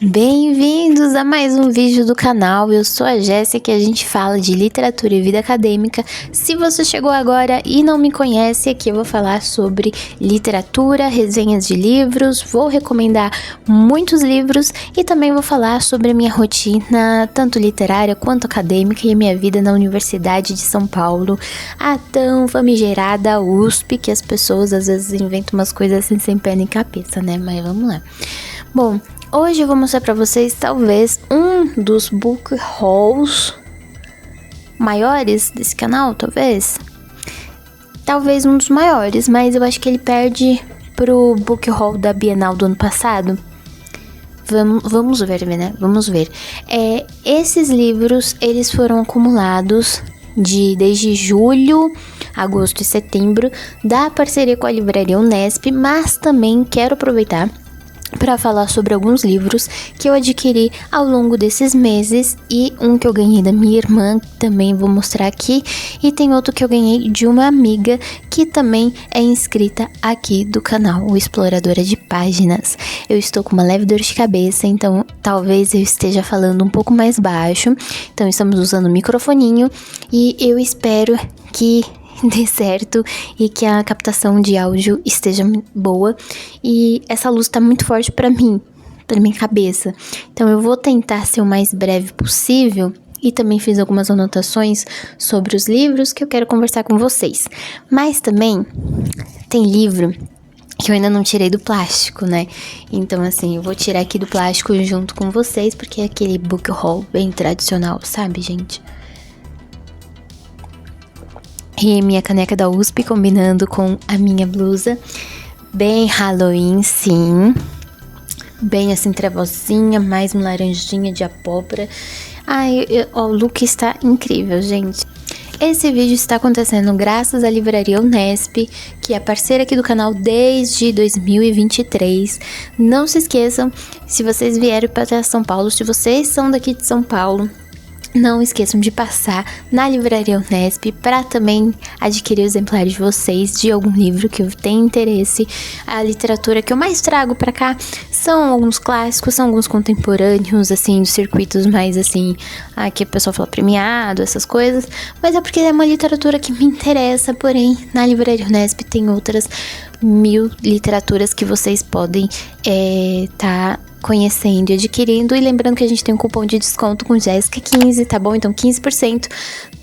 Bem-vindos a mais um vídeo do canal. Eu sou a Jéssica e a gente fala de literatura e vida acadêmica. Se você chegou agora e não me conhece, aqui eu vou falar sobre literatura, resenhas de livros, vou recomendar muitos livros e também vou falar sobre a minha rotina, tanto literária quanto acadêmica, e a minha vida na Universidade de São Paulo, a tão famigerada USP, que as pessoas às vezes inventam umas coisas assim sem pé nem cabeça, né? Mas vamos lá. Bom, hoje eu vou mostrar pra vocês talvez um dos book hauls maiores desse canal, talvez um dos maiores, mas eu acho que ele perde pro book haul da Bienal do ano passado. Vamos ver, né? Vamos ver. Esses livros, eles foram acumulados desde julho, agosto e setembro da parceria com a Livraria Unesp, mas também quero aproveitar para falar sobre alguns livros que eu adquiri ao longo desses meses, e um que eu ganhei da minha irmã, que também vou mostrar aqui, e tem outro que eu ganhei de uma amiga que também é inscrita aqui do canal, o Exploradora de Páginas. Eu estou com uma leve dor de cabeça, então talvez eu esteja falando um pouco mais baixo, então estamos usando o microfoninho e eu espero que dê certo e que a captação de áudio esteja boa. E essa luz tá muito forte pra mim, pra minha cabeça, então eu vou tentar ser o mais breve possível, e também fiz algumas anotações sobre os livros que eu quero conversar com vocês. Mas também tem livro que eu ainda não tirei do plástico, né? Então assim, eu vou tirar aqui do plástico junto com vocês, porque é aquele book haul bem tradicional, sabe, gente? E minha caneca da USP combinando com a minha blusa. Bem Halloween, sim. Bem assim, trevozinha, mais uma laranjinha de abóbora. Ai, o look está incrível, gente. Esse vídeo está acontecendo graças à Livraria Unesp, que é parceira aqui do canal desde 2023. Não se esqueçam, se vocês vierem para São Paulo, se vocês são daqui de São Paulo, não esqueçam de passar na Livraria Unesp para também adquirir exemplares de vocês de algum livro que eu tenho interesse. A literatura que eu mais trago para cá são alguns clássicos, são alguns contemporâneos, assim, dos circuitos mais, assim, que o pessoal fala premiado, essas coisas. Mas é porque é uma literatura que me interessa, porém, na Livraria Unesp tem outras 1000 literaturas que vocês podem tá conhecendo e adquirindo. E lembrando que a gente tem um cupom de desconto com Jéssica15, tá bom? Então 15%,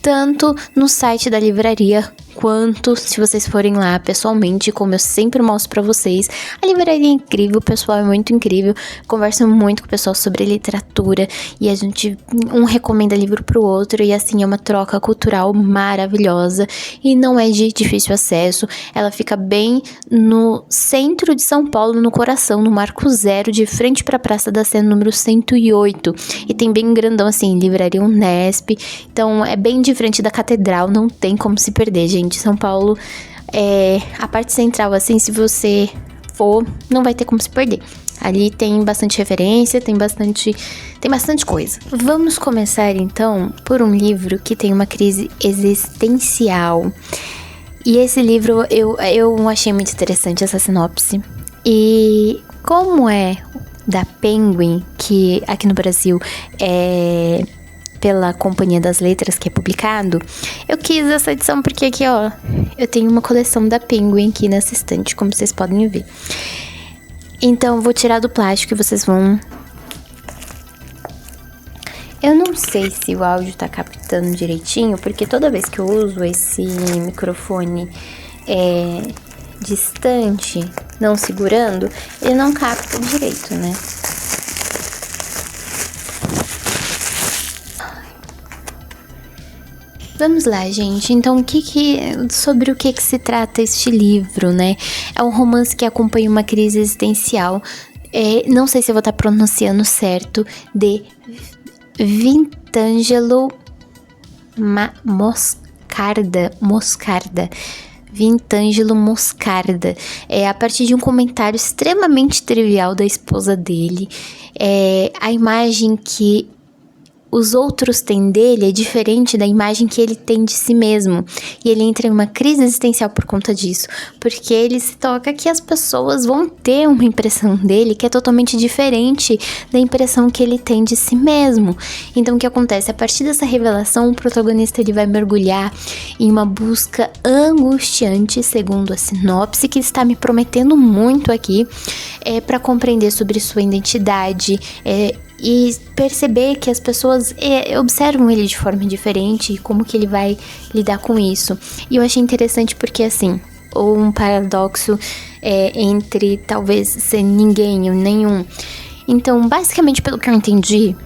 tanto no site da livraria, quanto se vocês forem lá pessoalmente, como eu sempre mostro pra vocês. A livraria é incrível, o pessoal é muito incrível, conversa muito com o pessoal sobre literatura, e a gente, um recomenda livro pro outro, e assim, é uma troca cultural maravilhosa, e não é de difícil acesso. Ela fica bem no centro de São Paulo, no coração, no Marco Zero, de frente pra Praça da Sé, número 108, e tem bem grandão assim, Livraria Unesp, então é bem de frente da Catedral, não tem como se perder, gente. São Paulo, a parte central, assim, se você for, não vai ter como se perder. Ali tem bastante referência, tem bastante coisa. Vamos começar, então, por um livro que tem uma crise existencial. E esse livro, eu achei muito interessante essa sinopse. E como é da Penguin, que aqui no Brasil é pela Companhia das Letras, que é publicado, eu quis essa edição porque aqui, ó, eu tenho uma coleção da Penguin aqui nessa estante, como vocês podem ver. Então, eu vou tirar do plástico e vocês vão... Eu não sei se o áudio tá captando direitinho, porque toda vez que eu uso esse microfone distante, não segurando, ele não capta direito, né? Vamos lá, gente. Então, sobre o que se trata este livro, né? É um romance que acompanha uma crise existencial. Não sei se eu vou estar pronunciando certo. De Vintangelo Moscarda. Vintangelo Moscarda. A partir de um comentário extremamente trivial da esposa dele. A imagem que os outros têm dele é diferente da imagem que ele tem de si mesmo. E ele entra em uma crise existencial por conta disso. Porque ele se toca que as pessoas vão ter uma impressão dele que é totalmente diferente da impressão que ele tem de si mesmo. Então o que acontece? A partir dessa revelação, o protagonista ele vai mergulhar em uma busca angustiante, segundo a sinopse, que está me prometendo muito aqui, para compreender sobre sua identidade, e perceber que as pessoas observam ele de forma diferente e como que ele vai lidar com isso. E eu achei interessante porque, assim, um paradoxo entre talvez ser ninguém ou nenhum. Então, basicamente, pelo que eu entendi,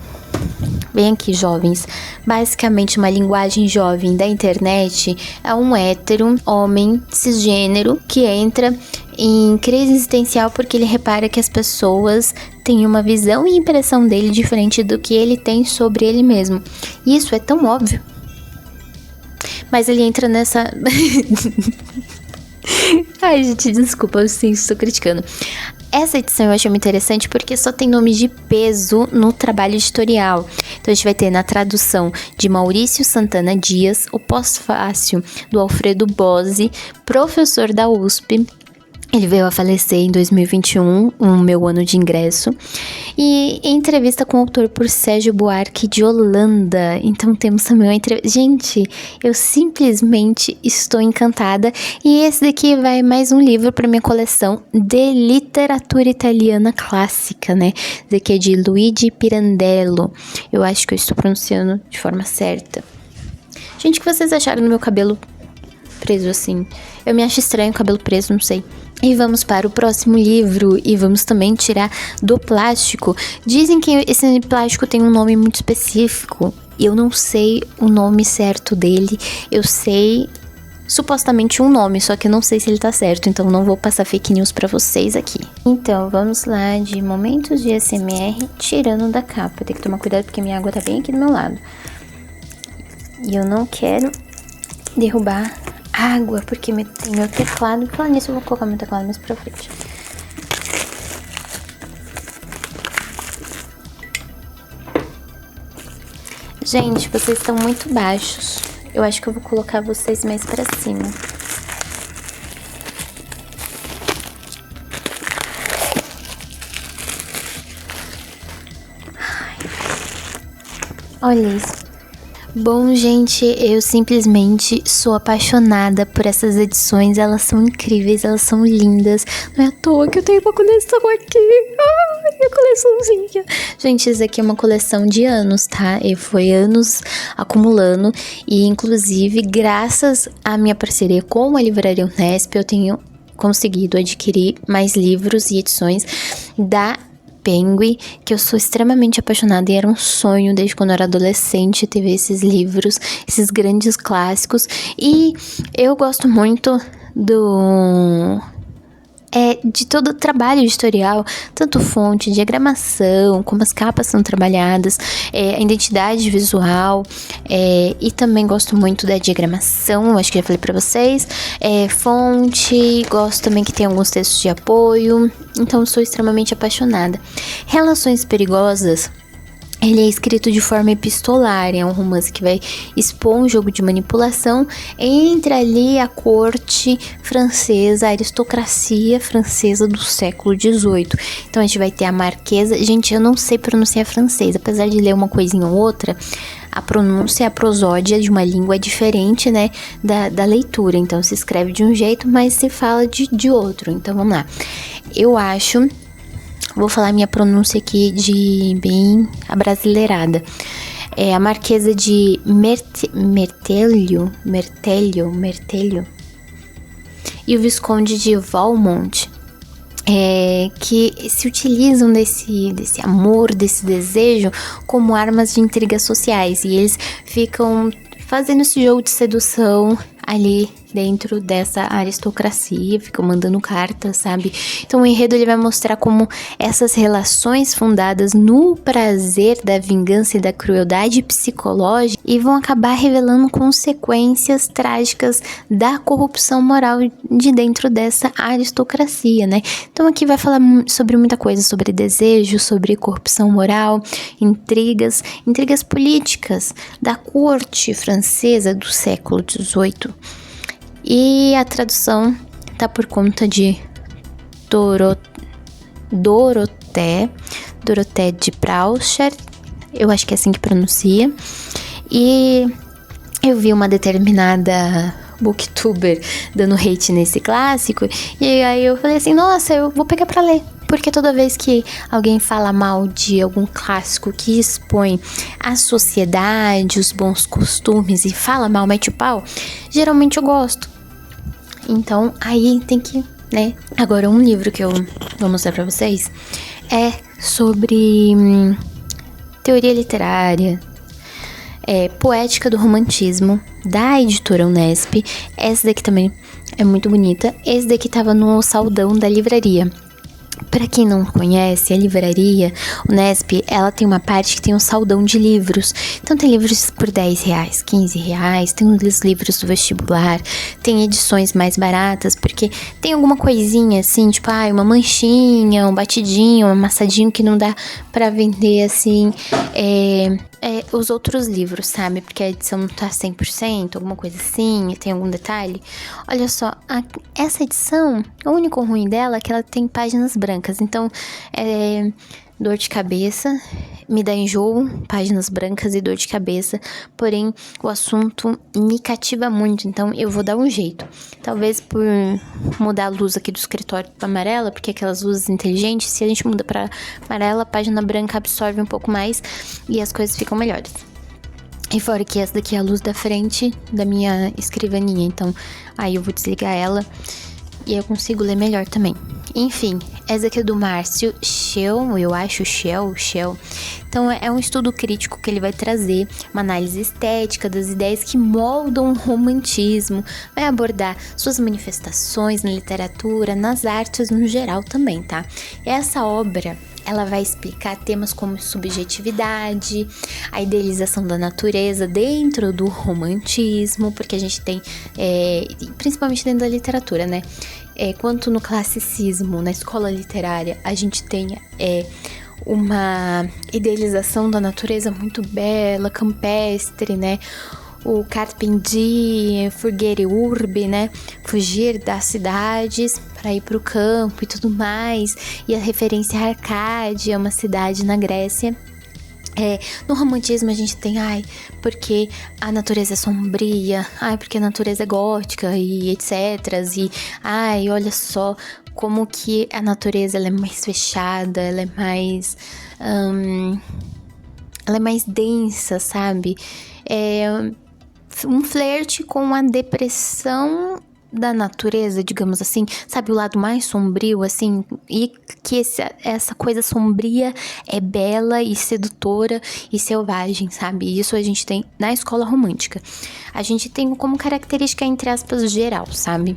bem aqui, jovens, basicamente uma linguagem jovem da internet é um hétero, homem, cisgênero, que entra em crise existencial porque ele repara que as pessoas têm uma visão e impressão dele diferente do que ele tem sobre ele mesmo. E isso é tão óbvio. Mas ele entra nessa... Ai, gente, desculpa, eu sim, estou criticando. Essa edição eu achei muito interessante porque só tem nome de peso no trabalho editorial. Então a gente vai ter na tradução de Maurício Santana Dias, o pós-fácil do Alfredo Bose, professor da USP. Ele veio a falecer em 2021, o meu ano de ingresso. E entrevista com o autor por Sérgio Buarque de Holanda. Então temos também uma entrevista. Gente, eu simplesmente estou encantada. E esse daqui vai mais um livro para minha coleção de literatura italiana clássica, né? Esse daqui é de Luigi Pirandello. Eu acho que eu estou pronunciando de forma certa. Gente, o que vocês acharam do meu cabelo preso assim? Eu me acho estranho o cabelo preso, não sei. E vamos para o próximo livro e vamos também tirar do plástico. Dizem que esse plástico tem um nome muito específico. Eu não sei o nome certo dele. Eu sei supostamente um nome, só que eu não sei se ele tá certo. Então não vou passar fake news pra vocês aqui. Então vamos lá de momentos de ASMR tirando da capa. Tem que tomar cuidado porque minha água tá bem aqui do meu lado. E eu não quero derrubar água, porque tem meu teclado. Falando nisso, eu vou colocar meu teclado mais pra frente. Gente, vocês estão muito baixos. Eu acho que eu vou colocar vocês mais pra cima. Ai. Olha isso. Bom, gente, eu simplesmente sou apaixonada por essas edições. Elas são incríveis, elas são lindas. Não é à toa que eu tenho uma coleção aqui. Ai, minha coleçãozinha. Gente, isso aqui é uma coleção de anos, tá? E foi anos acumulando. E, inclusive, graças à minha parceria com a Livraria Unesp, eu tenho conseguido adquirir mais livros e edições da Penguin, que eu sou extremamente apaixonada e era um sonho desde quando eu era adolescente ter esses livros, esses grandes clássicos. E eu gosto muito de todo o trabalho editorial, tanto fonte, diagramação, como as capas são trabalhadas, a identidade visual, e também gosto muito da diagramação, acho que já falei pra vocês, fonte, gosto também que tem alguns textos de apoio, então sou extremamente apaixonada. Relações Perigosas, ele é escrito de forma epistolar, é um romance que vai expor um jogo de manipulação entre ali a corte francesa, a aristocracia francesa do século XVIII. Então a gente vai ter a marquesa, gente, eu não sei pronunciar francês, apesar de ler uma coisinha ou outra, a pronúncia, a prosódia de uma língua é diferente, né, da leitura. Então se escreve de um jeito, mas se fala de outro. Então vamos lá. Eu acho... Vou falar minha pronúncia aqui de bem abrasileirada. É a Marquesa de Mertelho e o Visconde de Valmont, que se utilizam desse amor, desse desejo como armas de intrigas sociais. E eles ficam fazendo esse jogo de sedução ali dentro dessa aristocracia, ficam mandando cartas, sabe? Então o enredo ele vai mostrar como essas relações fundadas no prazer da vingança e da crueldade psicológica e vão acabar revelando consequências trágicas da corrupção moral de dentro dessa aristocracia, né? Então aqui vai falar sobre muita coisa, sobre desejo, sobre corrupção moral, intrigas políticas da corte francesa do século XVIII. E a tradução tá por conta de Dorothée de Prauscher, eu acho que é assim que pronuncia. E eu vi uma determinada booktuber dando hate nesse clássico, e aí eu falei assim, nossa, eu vou pegar pra ler. Porque toda vez que alguém fala mal de algum clássico que expõe a sociedade, os bons costumes e fala mal, mete o pau, geralmente eu gosto. Então, aí tem que, né? Agora, um livro que eu vou mostrar pra vocês é sobre teoria literária, poética do romantismo, da editora Unesp. Essa daqui também é muito bonita. Esse daqui tava no saldão da livraria. Pra quem não conhece, a livraria Unesp, ela tem uma parte que tem um saldão de livros. Então tem livros por R$10, R$15, tem os livros do vestibular, tem edições mais baratas, porque tem alguma coisinha assim, tipo, uma manchinha, um batidinho, um amassadinho que não dá pra vender assim, os outros livros, sabe? Porque a edição não tá 100%, alguma coisa assim, tem algum detalhe. Olha só, essa edição, o único ruim dela é que ela tem páginas brancas, então dor de cabeça, me dá enjoo, páginas brancas e dor de cabeça, porém o assunto me cativa muito, então eu vou dar um jeito. Talvez por mudar a luz aqui do escritório pra amarela, porque aquelas luzes inteligentes, se a gente muda pra amarela, a página branca absorve um pouco mais e as coisas ficam melhores. E fora que essa daqui é a luz da frente da minha escrivaninha, então aí eu vou desligar ela e eu consigo ler melhor também. Enfim, essa aqui é do Márcio Schell, eu acho, Schell. Então é um estudo crítico que ele vai trazer, uma análise estética das ideias que moldam o romantismo, vai abordar suas manifestações na literatura, nas artes no geral também, tá? Essa obra, ela vai explicar temas como subjetividade, a idealização da natureza dentro do romantismo, porque a gente tem, principalmente dentro da literatura, né? Quanto no classicismo, na escola literária, a gente tem uma idealização da natureza muito bela, campestre, né? O carpe diem, fugere urbe, né? Fugir das cidades para ir para o campo e tudo mais. E a referência a Arcádia, uma cidade na Grécia. No romantismo a gente tem, porque a natureza é sombria, porque a natureza é gótica e etc. E, olha só como que a natureza ela é mais fechada, ela é mais densa, sabe? Um flerte com a depressão da natureza, digamos assim, sabe, o lado mais sombrio, assim, e que essa coisa sombria é bela e sedutora e selvagem, sabe? Isso a gente tem na escola romântica. A gente tem como característica, entre aspas, geral, sabe?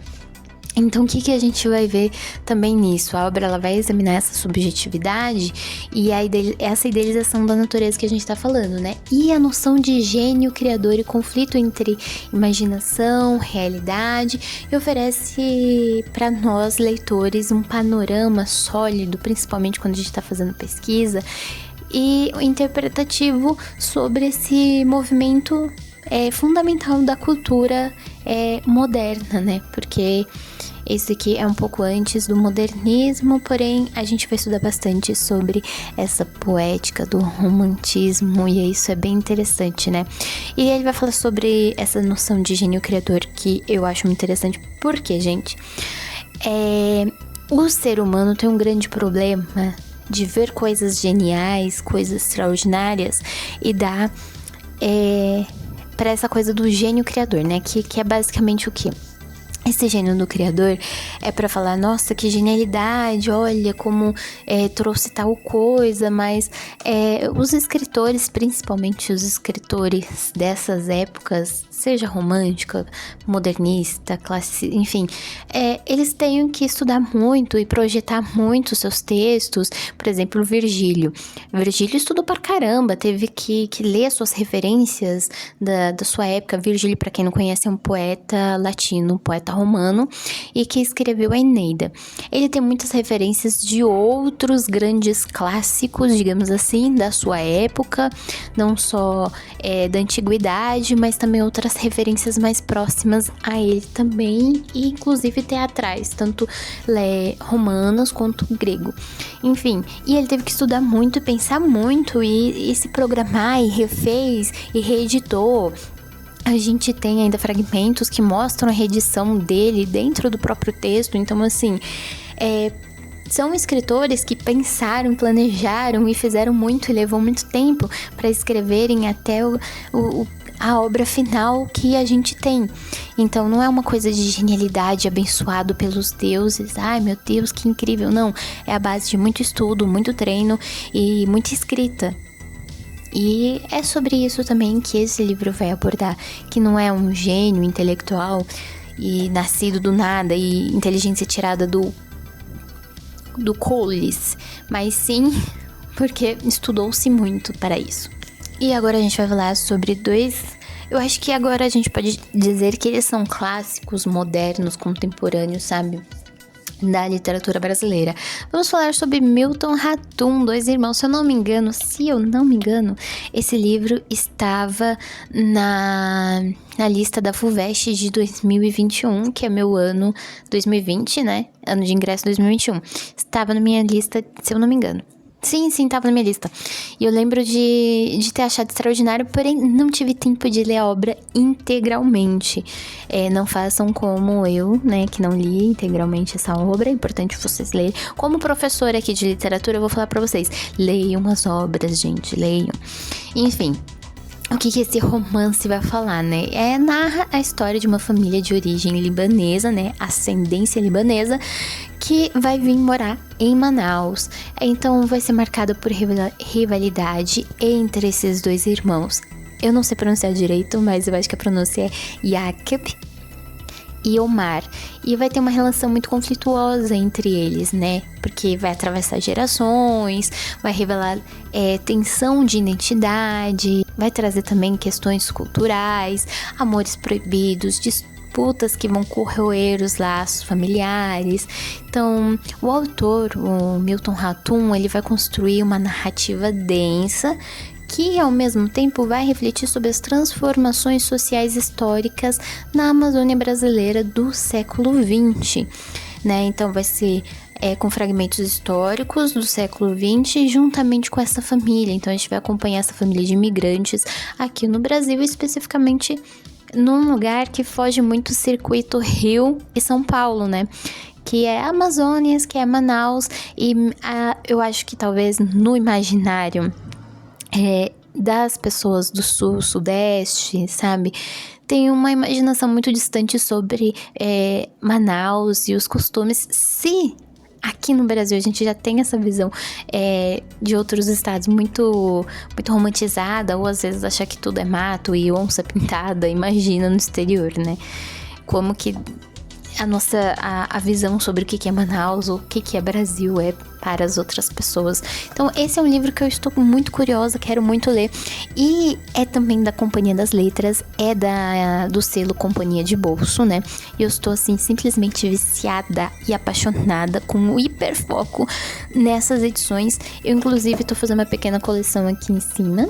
Então, o que a gente vai ver também nisso? A obra ela vai examinar essa subjetividade e essa idealização da natureza que a gente tá falando, né? E a noção de gênio criador e conflito entre imaginação, realidade, e oferece para nós, leitores, um panorama sólido, principalmente quando a gente tá fazendo pesquisa, e interpretativo sobre esse movimento fundamental da cultura moderna, né? Porque esse aqui é um pouco antes do modernismo, porém a gente vai estudar bastante sobre essa poética do romantismo e isso é bem interessante, né? E ele vai falar sobre essa noção de gênio criador que eu acho muito interessante, porque, gente, o ser humano tem um grande problema de ver coisas geniais, coisas extraordinárias e dar para essa coisa do gênio criador, né? Que é basicamente o quê? esse gênio do criador é pra falar, nossa, que genialidade, olha como trouxe tal coisa, mas os escritores, principalmente os escritores dessas épocas, seja romântica, modernista, enfim, eles têm que estudar muito e projetar muito seus textos. Por exemplo, o Virgílio. Virgílio estudou pra caramba, teve que ler suas referências da sua época. Virgílio, pra quem não conhece, é um poeta latino, um poeta romano, e que escreveu a Eneida. Ele tem muitas referências de outros grandes clássicos, digamos assim, da sua época, não só da antiguidade, mas também outras referências mais próximas a ele também, e inclusive teatrais, tanto romanas quanto grego. Enfim, e ele teve que estudar muito, pensar muito e se programar, e refez e reeditou. A gente tem ainda fragmentos que mostram a reedição dele dentro do próprio texto. Então, assim, são escritores que pensaram, planejaram e fizeram muito, e levou muito tempo para escreverem até a obra final que a gente tem. Então, não é uma coisa de genialidade, abençoado pelos deuses. Ai, meu Deus, que incrível. Não, é a base de muito estudo, muito treino e muita escrita. E é sobre isso também que esse livro vai abordar, que não é um gênio intelectual e nascido do nada e inteligência tirada do coles, mas sim porque estudou-se muito para isso. E agora a gente vai falar sobre eu acho que agora a gente pode dizer que eles são clássicos, modernos, contemporâneos, sabe? Da literatura brasileira. Vamos falar sobre Milton Ratum, Dois Irmãos. Se eu não me engano, esse livro estava na lista da FUVEST de 2021, que é meu ano 2020, né? Ano de ingresso 2021. Estava na minha lista, se eu não me engano. Sim, tava na minha lista. E eu lembro de ter achado extraordinário, porém não tive tempo de ler a obra integralmente. Não façam como eu, né, que não li integralmente essa obra. É importante vocês lerem. Como professora aqui de literatura, eu vou falar pra vocês. Leiam as obras, gente, leiam. Enfim, o que esse romance vai falar, né? Narra a história de uma família de origem libanesa, né? Ascendência libanesa, que vai vir morar em Manaus. Então vai ser marcada por rivalidade entre esses dois irmãos. Eu não sei pronunciar direito, mas eu acho que a pronúncia é Jacob e Omar. E vai ter uma relação muito conflituosa entre eles, né? Porque vai atravessar gerações, vai revelar tensão de identidade, vai trazer também questões culturais, amores proibidos, disputas que vão corroer os laços familiares. Então, o autor, o Milton Ratum, ele vai construir uma narrativa densa que, ao mesmo tempo, vai refletir sobre as transformações sociais históricas na Amazônia brasileira do século XX, né? Então, vai ser com fragmentos históricos do século XX, juntamente com essa família. Então, a gente vai acompanhar essa família de imigrantes aqui no Brasil, especificamente num lugar que foge muito do circuito Rio e São Paulo, né? Que é Amazônias, que é Manaus, e eu acho que talvez no imaginário das pessoas do sul, sudeste, sabe? Tem uma imaginação muito distante sobre Manaus e os costumes. Se aqui no Brasil a gente já tem essa visão de outros estados muito, muito romantizada, ou às vezes achar que tudo é mato e onça pintada, imagina no exterior, né? Como que a visão sobre o que é Manaus, ou o que é Brasil para as outras pessoas. Então esse é um livro que eu estou muito curiosa, quero muito ler, e é também da Companhia das Letras, do selo Companhia de Bolso, né? E eu estou assim simplesmente viciada e apaixonada, com um hiperfoco nessas edições. Eu inclusive estou fazendo uma pequena coleção aqui em cima.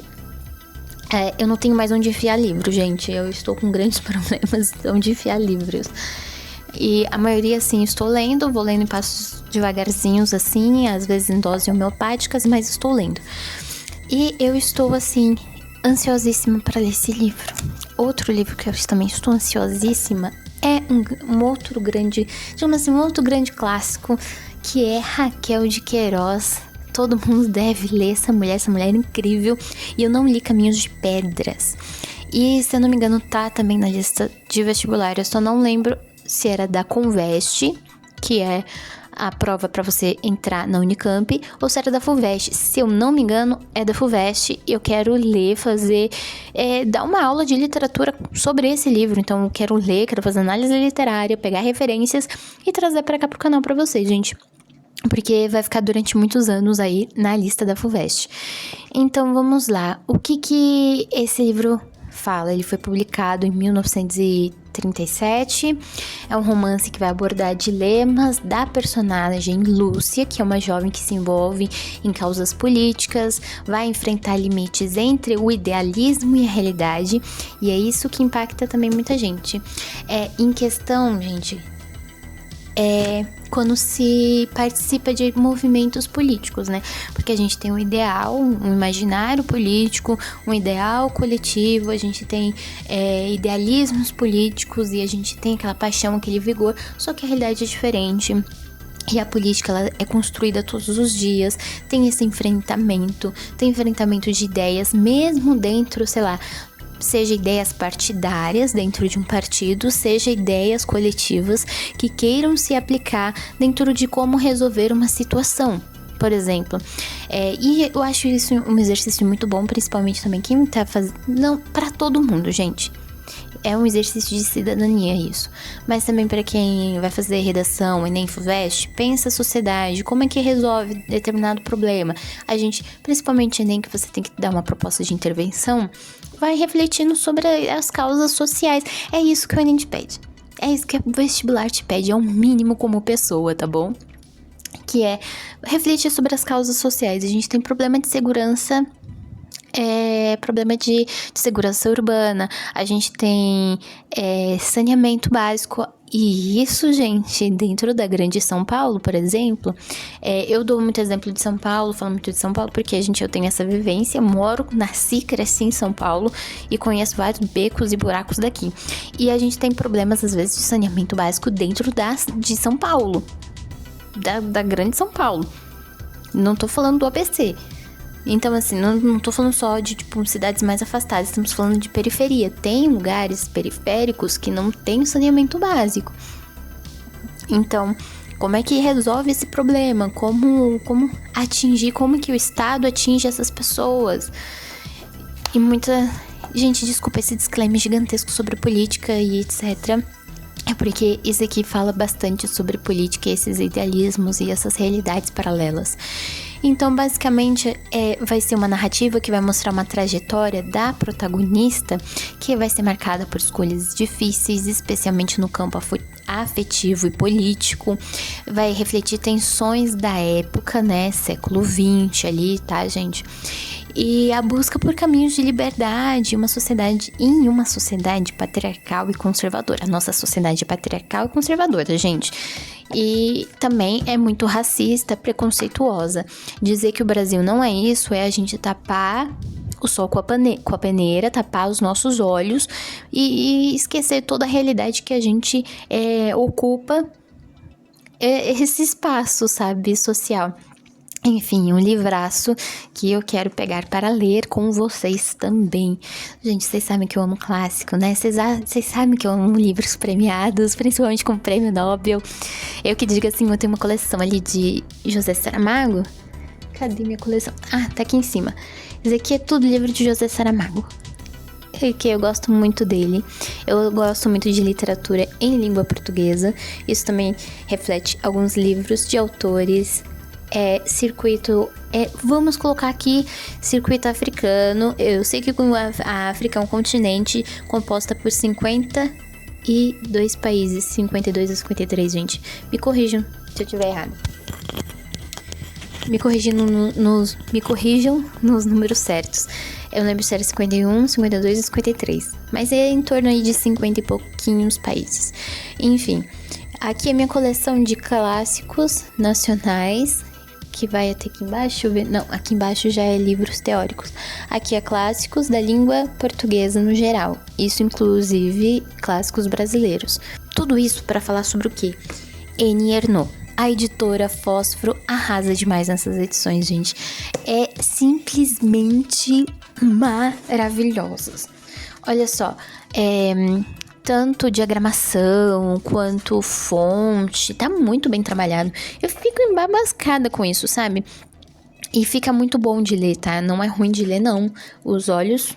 Eu não tenho mais onde enfiar livro, gente. Eu estou com grandes problemas onde enfiar livros. E a maioria, assim, vou lendo em passos devagarzinhos, assim, às vezes em doses homeopáticas, mas estou lendo. E eu estou, assim, ansiosíssima para ler esse livro. Outro livro que eu também estou ansiosíssima é um outro grande clássico, que é Raquel de Queiroz. Todo mundo deve ler essa mulher é incrível. E eu não li Caminhos de Pedras. E, se eu não me engano, tá também na lista de vestibular. Eu só não lembro se era da Conveste, que é a prova para você entrar na Unicamp, ou se era da FUVEST. Se eu não me engano, é da FUVEST. Eu quero ler, dar uma aula de literatura sobre esse livro. Então, eu quero ler, quero fazer análise literária, pegar referências e trazer para cá pro canal para vocês, gente. Porque vai ficar durante muitos anos aí na lista da FUVEST. Então, vamos lá. O que esse livro fala? Ele foi publicado em 1937. É um romance que vai abordar dilemas da personagem Lúcia, que é uma jovem que se envolve em causas políticas, vai enfrentar limites entre o idealismo e a realidade, e é isso que impacta também muita gente. Em questão, gente, quando se participa de movimentos políticos, né? Porque a gente tem um ideal, um imaginário político, um ideal coletivo, a gente tem idealismos políticos e a gente tem aquela paixão, aquele vigor, só que a realidade é diferente. E a política, ela é construída todos os dias, tem esse enfrentamento, tem enfrentamento de ideias, mesmo dentro, sei lá, seja ideias partidárias dentro de um partido, seja ideias coletivas que queiram se aplicar dentro de como resolver uma situação, por exemplo. E eu acho isso um exercício muito bom, principalmente também quem tá fazendo... Não, para todo mundo, gente. É um exercício de cidadania isso. Mas também para quem vai fazer redação, Enem, FUVEST, pensa a sociedade, como é que resolve determinado problema. A gente, principalmente Enem, que você tem que dar uma proposta de intervenção, vai refletindo sobre as causas sociais. É isso que o Enem te pede. É isso que o vestibular te pede, é o mínimo como pessoa, tá bom? Que é refletir sobre as causas sociais. A gente tem problema de segurança, problema de segurança urbana, a gente tem saneamento básico, e isso, gente, dentro da grande São Paulo, por exemplo, eu dou muito exemplo de São Paulo, falo muito de São Paulo porque, eu tenho essa vivência, nasci, cresci em São Paulo e conheço vários becos e buracos daqui, e a gente tem problemas, às vezes, de saneamento básico dentro de São Paulo, da grande São Paulo, não tô falando do ABC. Então, assim, não tô falando só de, cidades mais afastadas, estamos falando de periferia. Tem lugares periféricos que não tem saneamento básico. Então, como é que resolve esse problema? Como que o Estado atinge essas pessoas? E gente, desculpa esse disclaimer gigantesco sobre política e etc. É porque isso aqui fala bastante sobre política, esses idealismos e essas realidades paralelas. Então, basicamente, vai ser uma narrativa que vai mostrar uma trajetória da protagonista que vai ser marcada por escolhas difíceis, especialmente no campo afetivo e político. Vai refletir tensões da época, né? Século XX ali, tá, gente? E a busca por caminhos de liberdade em uma sociedade patriarcal e conservadora. A nossa sociedade é patriarcal e conservadora, gente. E também é muito racista, preconceituosa. Dizer que o Brasil não é isso é a gente tapar o sol com a peneira, tapar os nossos olhos e esquecer toda a realidade que a gente ocupa esse espaço, sabe, social. Enfim, um livraço que eu quero pegar para ler com vocês também. Gente, vocês sabem que eu amo clássico, né? Vocês sabem que eu amo livros premiados, principalmente com prêmio Nobel. Eu que digo assim, eu tenho uma coleção ali de José Saramago. Cadê minha coleção? Ah, tá aqui em cima. Esse aqui é tudo livro de José Saramago, que eu gosto muito dele. Eu gosto muito de literatura em língua portuguesa. Isso também reflete alguns livros de autores. Vamos colocar aqui circuito africano. Eu sei que a África é um continente composta por 52 países, 52 a 53, gente. Me corrijam se eu estiver errado. Me corrijam nos números certos. Eu lembro se era 51, 52 e 53. Mas é em torno aí de 50 e pouquinhos países. Enfim, aqui é minha coleção de clássicos nacionais, que vai até aqui embaixo. Não, aqui embaixo já é livros teóricos. Aqui é clássicos da língua portuguesa no geral. Isso inclusive clássicos brasileiros. Tudo isso para falar sobre o quê? Annie Ernaux. A editora Fósforo arrasa demais nessas edições, gente. É simplesmente maravilhosas. Olha só, tanto diagramação quanto fonte, tá muito bem trabalhado. Eu fico embabascada com isso, sabe? E fica muito bom de ler, tá? Não é ruim de ler, não. Meus olhos,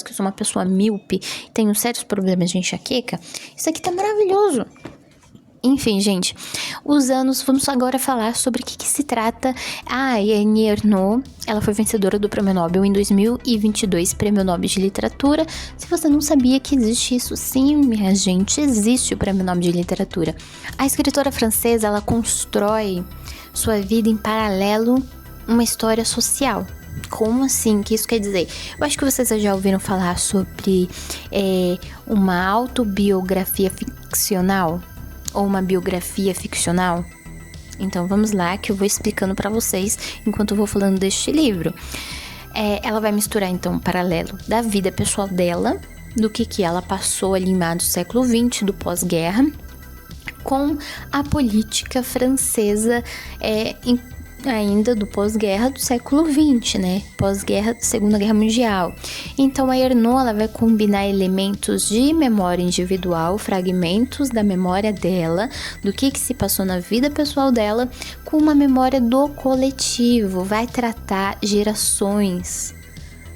que eu sou uma pessoa míope, tenho sérios problemas de enxaqueca, isso aqui tá maravilhoso. Enfim, gente, vamos agora falar sobre o que se trata a Annie Ernaux. Ela foi vencedora do Prêmio Nobel em 2022, Prêmio Nobel de Literatura. Se você não sabia que existe isso, sim, minha gente, existe o Prêmio Nobel de Literatura. A escritora francesa, ela constrói sua vida em paralelo uma história social. Como assim? O que isso quer dizer? Eu acho que vocês já ouviram falar sobre uma autobiografia ficcional ou uma biografia ficcional. Então vamos lá, que eu vou explicando pra vocês enquanto eu vou falando deste livro. Ela vai misturar então um paralelo da vida pessoal dela, do que ela passou ali em meados do século XX, do pós-guerra, com a política francesa ainda do pós-guerra do século XX, né? Pós-guerra, Segunda Guerra Mundial. Então a Ernaux, ela vai combinar elementos de memória individual, fragmentos da memória dela, do que se passou na vida pessoal dela, com uma memória do coletivo. Vai tratar gerações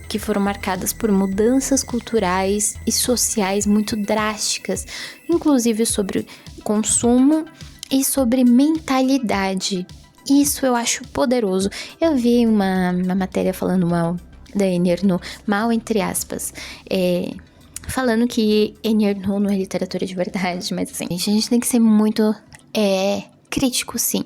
que foram marcadas por mudanças culturais e sociais muito drásticas, inclusive sobre consumo e sobre mentalidade. Isso eu acho poderoso. Eu vi uma matéria falando mal da Annie Ernaux, mal entre aspas, falando que Annie Ernaux não é literatura de verdade, mas assim, a gente tem que ser muito crítico, sim.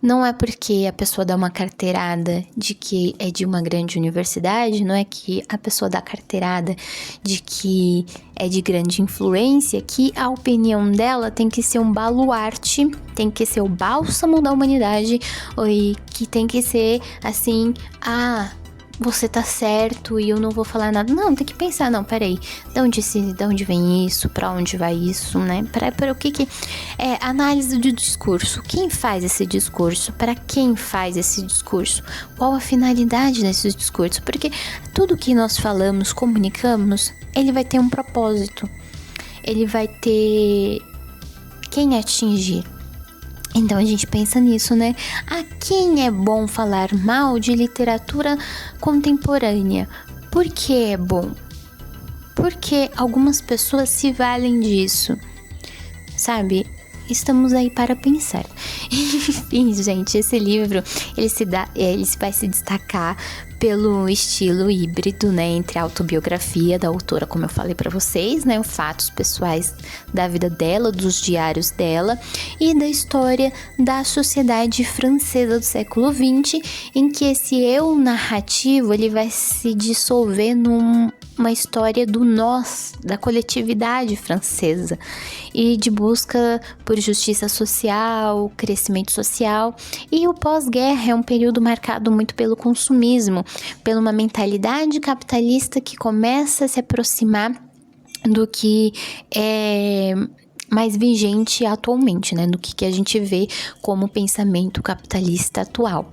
Não é porque a pessoa dá uma carteirada de que é de uma grande universidade, não é que a pessoa dá carteirada de que é de grande influência, que a opinião dela tem que ser um baluarte, tem que ser o bálsamo da humanidade, e que tem que ser assim, você tá certo e eu não vou falar nada. Não, tem que pensar, não, peraí, de onde vem isso, pra onde vai isso, né? Para o que análise do discurso. Quem faz esse discurso? Para quem faz esse discurso? Qual a finalidade desse discurso? Porque tudo que nós falamos, comunicamos, ele vai ter um propósito. Ele vai ter quem atingir. Então a gente pensa nisso, né? A quem é bom falar mal de literatura contemporânea? Por que é bom? Porque algumas pessoas se valem disso, sabe? Estamos aí para pensar. Enfim, gente, esse livro, ele vai se destacar pelo estilo híbrido, né, entre a autobiografia da autora, como eu falei para vocês, né, os fatos pessoais da vida dela, dos diários dela, e da história da sociedade francesa do século XX, em que esse eu narrativo, ele vai se dissolver numa história do nós, da coletividade francesa, e de busca por justiça social, crescimento social. E o pós-guerra é um período marcado muito pelo consumismo, pela uma mentalidade capitalista que começa a se aproximar do que é mais vigente atualmente, né? Do que a gente vê como pensamento capitalista atual.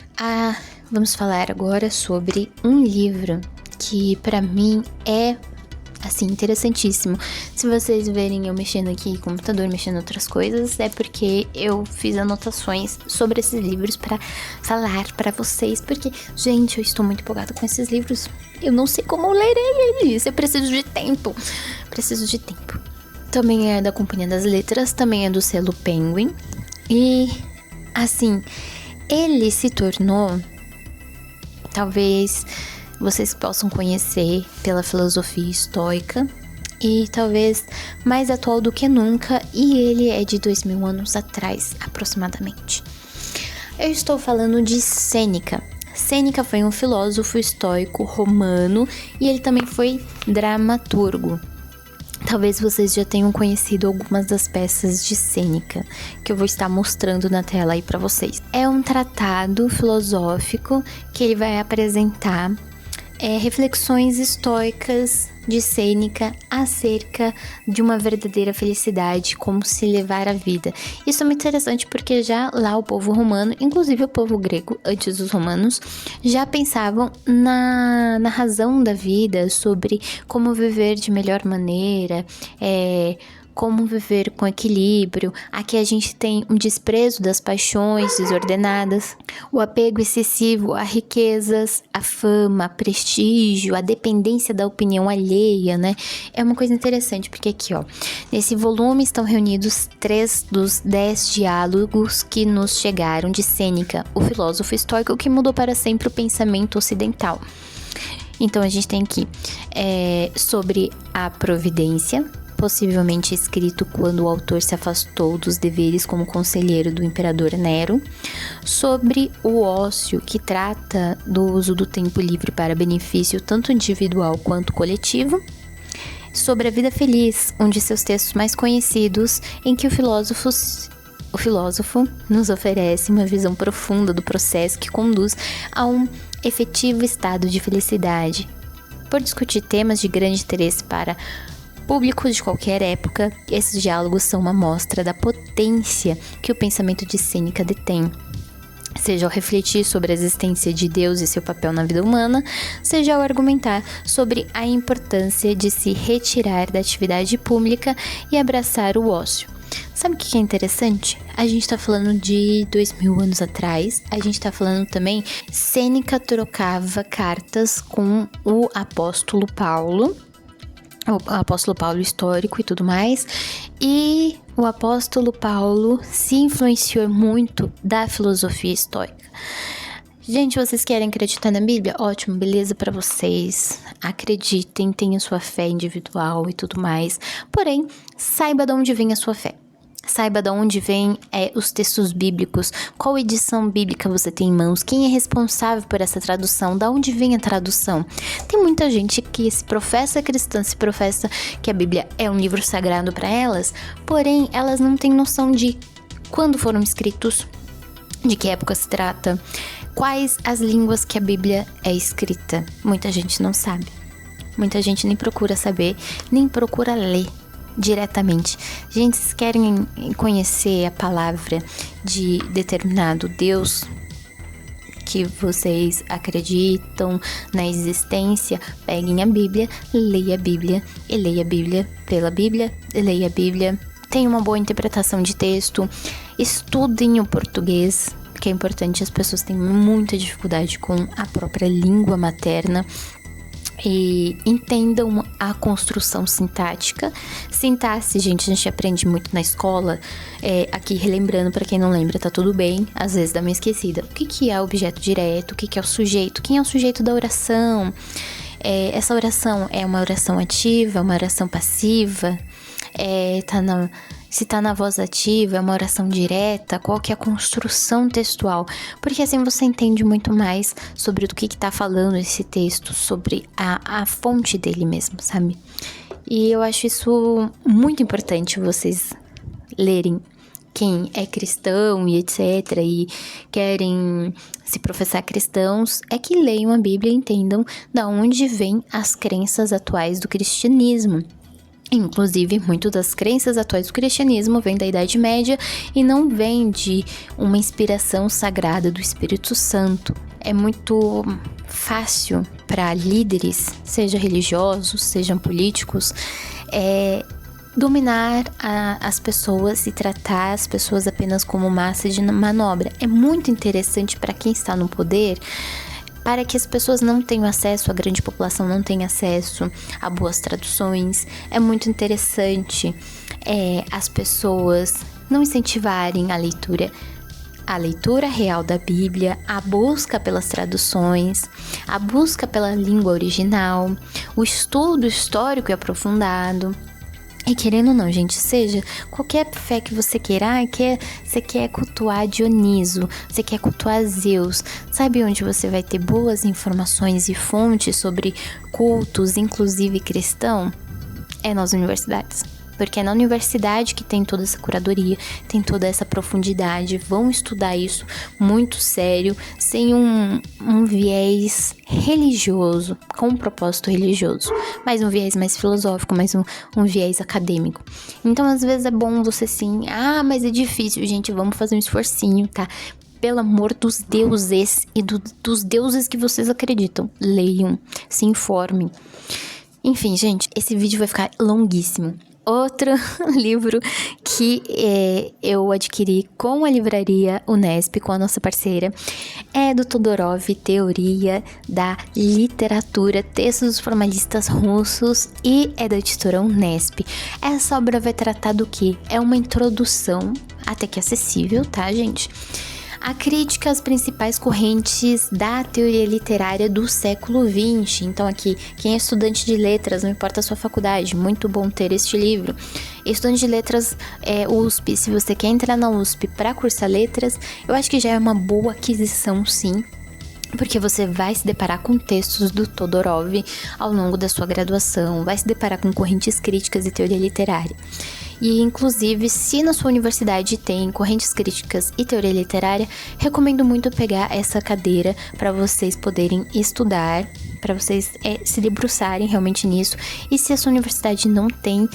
Vamos falar agora sobre um livro que para mim é assim, interessantíssimo. Se vocês verem eu mexendo aqui no computador, mexendo em outras coisas, é porque eu fiz anotações sobre esses livros pra falar pra vocês, porque, gente, eu estou muito empolgada com esses livros. Eu não sei como lerei eles, eu preciso de tempo. Também é da Companhia das Letras, também é do selo Penguin. E, assim, ele se tornou, talvez vocês possam conhecer pela filosofia estoica e talvez mais atual do que nunca, e ele é de 2000 anos atrás, aproximadamente. Eu estou falando de Sêneca. Sêneca foi um filósofo estoico romano e ele também foi dramaturgo. Talvez vocês já tenham conhecido algumas das peças de Sêneca, que eu vou estar mostrando na tela aí para vocês. É um tratado filosófico que ele vai apresentar reflexões estoicas de Sêneca acerca de uma verdadeira felicidade, como se levar a vida. Isso é muito interessante porque já lá o povo romano, inclusive o povo grego, antes dos romanos, já pensavam na razão da vida, sobre como viver de melhor maneira, como viver com equilíbrio. Aqui a gente tem um desprezo das paixões desordenadas, o apego excessivo a riquezas, a fama, a prestígio, a dependência da opinião alheia, né? É uma coisa interessante, porque aqui, ó, nesse volume estão reunidos 3 dos 10 diálogos que nos chegaram de Sêneca, o filósofo estoico que mudou para sempre o pensamento ocidental. Então a gente tem aqui sobre a providência, possivelmente escrito quando o autor se afastou dos deveres como conselheiro do imperador Nero, sobre o ócio, que trata do uso do tempo livre para benefício tanto individual quanto coletivo, sobre a vida feliz, um de seus textos mais conhecidos, em que o filósofo nos oferece uma visão profunda do processo que conduz a um efetivo estado de felicidade. Por discutir temas de grande interesse para públicos de qualquer época, esses diálogos são uma mostra da potência que o pensamento de Sêneca detém, seja ao refletir sobre a existência de Deus e seu papel na vida humana, seja ao argumentar sobre a importância de se retirar da atividade pública e abraçar o ócio. Sabe o que é interessante? A gente tá falando de 2000 anos atrás, a gente tá falando também, Sêneca trocava cartas com o apóstolo Paulo, o apóstolo Paulo histórico e tudo mais, e o apóstolo Paulo se influenciou muito da filosofia estoica. Gente, vocês querem acreditar na Bíblia? Ótimo, beleza pra vocês. Acreditem, tenham sua fé individual e tudo mais. Porém, saiba de onde vem a sua fé. Saiba de onde vem os textos bíblicos, qual edição bíblica você tem em mãos, quem é responsável por essa tradução, de onde vem a tradução. Tem muita gente que se professa cristã, se professa que a Bíblia é um livro sagrado para elas, porém elas não têm noção de quando foram escritos, de que época se trata, quais as línguas que a Bíblia é escrita. Muita gente não sabe, muita gente nem procura saber, nem procura ler diretamente. Gente, vocês querem conhecer a palavra de determinado Deus que vocês acreditam na existência? Peguem a Bíblia, leia a Bíblia e leia a Bíblia pela Bíblia, leia a Bíblia, tenha uma boa interpretação de texto, estudem o português, que é importante. As pessoas têm muita dificuldade com a própria língua materna. E entendam a construção sintática. Sintaxe, gente, a gente aprende muito na escola. Aqui, relembrando, para quem não lembra, tá tudo bem, às vezes dá uma esquecida. O que é objeto direto? O que é o sujeito? Quem é o sujeito da oração? Essa oração é uma oração ativa, uma oração passiva? Se tá na voz ativa, é uma oração direta, qual que é a construção textual, porque assim você entende muito mais sobre do que tá falando esse texto, sobre a fonte dele mesmo, sabe? E eu acho isso muito importante vocês lerem. Quem é cristão e etc, e querem se professar cristãos, é que leiam a Bíblia e entendam de onde vêm as crenças atuais do cristianismo. Inclusive, muito das crenças atuais do cristianismo vem da Idade Média e não vem de uma inspiração sagrada do Espírito Santo. É muito fácil para líderes, seja religiosos, sejam políticos, dominar as pessoas e tratar as pessoas apenas como massa de manobra. É muito interessante para quem está no poder, para que as pessoas não tenham acesso, a grande população não tenha acesso a boas traduções. É muito interessante as pessoas não incentivarem a leitura real da Bíblia, a busca pelas traduções, a busca pela língua original, o estudo histórico e aprofundado. E querendo ou não, gente, seja qualquer fé que você queira, você quer cultuar Dioniso, você quer cultuar Zeus, sabe onde você vai ter boas informações e fontes sobre cultos, inclusive cristão? É nas universidades. Porque é na universidade que tem toda essa curadoria, tem toda essa profundidade. Vão estudar isso muito sério, sem um viés religioso, com um propósito religioso, mas um viés mais filosófico, mais um viés acadêmico. Então, às vezes é bom você sim, mas é difícil, gente, vamos fazer um esforcinho, tá? Pelo amor dos deuses e dos deuses que vocês acreditam, leiam, se informem. Enfim, gente, esse vídeo vai ficar longuíssimo. Outro livro que eu adquiri com a livraria Unesp, com a nossa parceira, é do Todorov, Teoria da Literatura, Textos Formalistas Russos, e é da editora Unesp. Essa obra vai tratar do quê? É uma introdução, até que acessível, tá, gente? A crítica às principais correntes da teoria literária do século XX. Então aqui, quem é estudante de letras, não importa a sua faculdade, muito bom ter este livro. Estudante de letras USP, se você quer entrar na USP para cursar letras, eu acho que já é uma boa aquisição, sim. Porque você vai se deparar com textos do Todorov ao longo da sua graduação, vai se deparar com correntes críticas e teoria literária. E, inclusive, se na sua universidade tem correntes críticas e teoria literária, recomendo muito pegar essa cadeira para vocês poderem estudar, para vocês se debruçarem realmente nisso. E se a sua universidade não tem,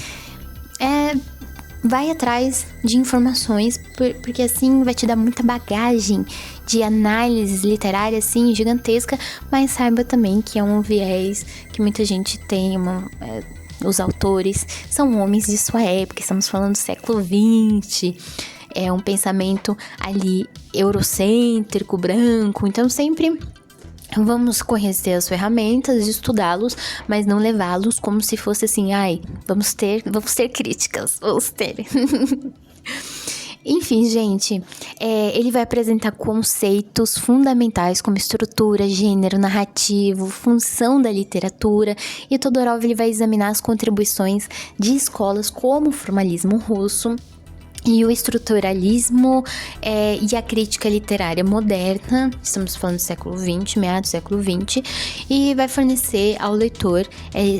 vai atrás de informações, porque assim vai te dar muita bagagem de análise literária, assim, gigantesca, mas saiba também que é um viés que muita gente tem, os autores são homens de sua época, estamos falando do século XX, é um pensamento ali eurocêntrico, branco, então sempre vamos conhecer as ferramentas, estudá-los, mas não levá-los como se fosse assim, vamos ter críticas, vamos ter. Enfim, gente, ele vai apresentar conceitos fundamentais como estrutura, gênero, narrativo, função da literatura, e Todorov ele vai examinar as contribuições de escolas como o formalismo russo e o estruturalismo e a crítica literária moderna, estamos falando do século XX, meados do século XX, e vai fornecer ao leitor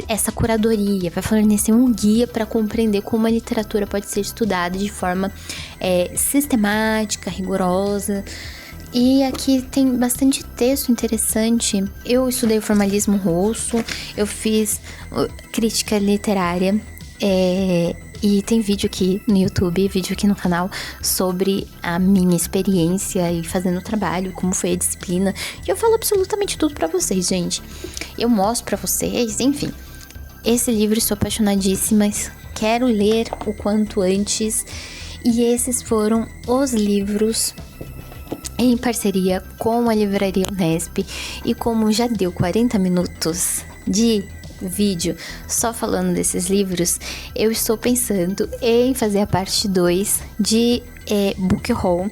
essa curadoria, vai fornecer um guia para compreender como a literatura pode ser estudada de forma sistemática, rigorosa. E aqui tem bastante texto interessante. Eu estudei o formalismo russo, eu fiz crítica literária, e tem vídeo aqui no YouTube, vídeo aqui no canal sobre a minha experiência e fazendo o trabalho, como foi a disciplina. E eu falo absolutamente tudo pra vocês, gente. Eu mostro pra vocês, enfim. Esse livro estou apaixonadíssima, quero ler o quanto antes. E esses foram os livros em parceria com a livraria Unesp. E como já deu 40 minutos de vídeo só falando desses livros, eu estou pensando em fazer a parte 2 de Book Haul,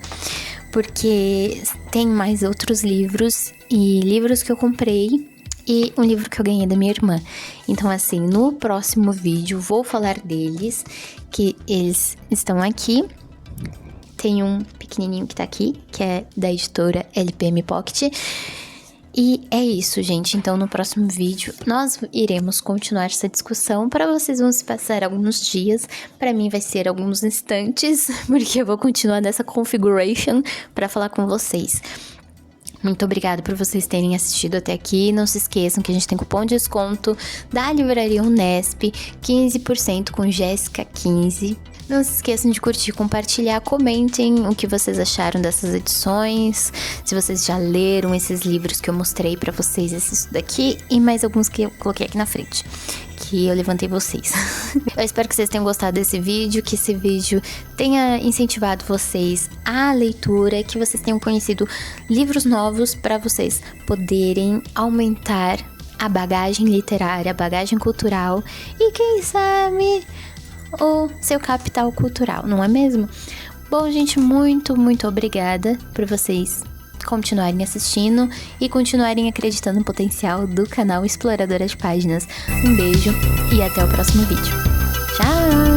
porque tem mais outros livros e livros que eu comprei e um livro que eu ganhei da minha irmã. Então, assim, no próximo vídeo vou falar deles, que eles estão aqui. Tem um pequenininho que tá aqui, que é da editora LPM Pocket. E é isso, gente. Então, no próximo vídeo, nós iremos continuar essa discussão. Para vocês vão se passar alguns dias. Para mim vai ser alguns instantes, porque eu vou continuar nessa configuration para falar com vocês. Muito obrigada por vocês terem assistido até aqui. Não se esqueçam que a gente tem cupom de desconto da livraria Unesp, 15% com Jéssica 15. Não se esqueçam de curtir, compartilhar, comentem o que vocês acharam dessas edições, se vocês já leram esses livros que eu mostrei pra vocês, esses daqui e mais alguns que eu coloquei aqui na frente, que eu levantei vocês. Eu espero que vocês tenham gostado desse vídeo, que esse vídeo tenha incentivado vocês à leitura, que vocês tenham conhecido livros novos para vocês poderem aumentar a bagagem literária, a bagagem cultural e quem sabe o seu capital cultural, não é mesmo? Bom, gente, muito obrigada por vocês continuarem assistindo e continuarem acreditando no potencial do canal Exploradora de Páginas. Um beijo e até o próximo vídeo. Tchau!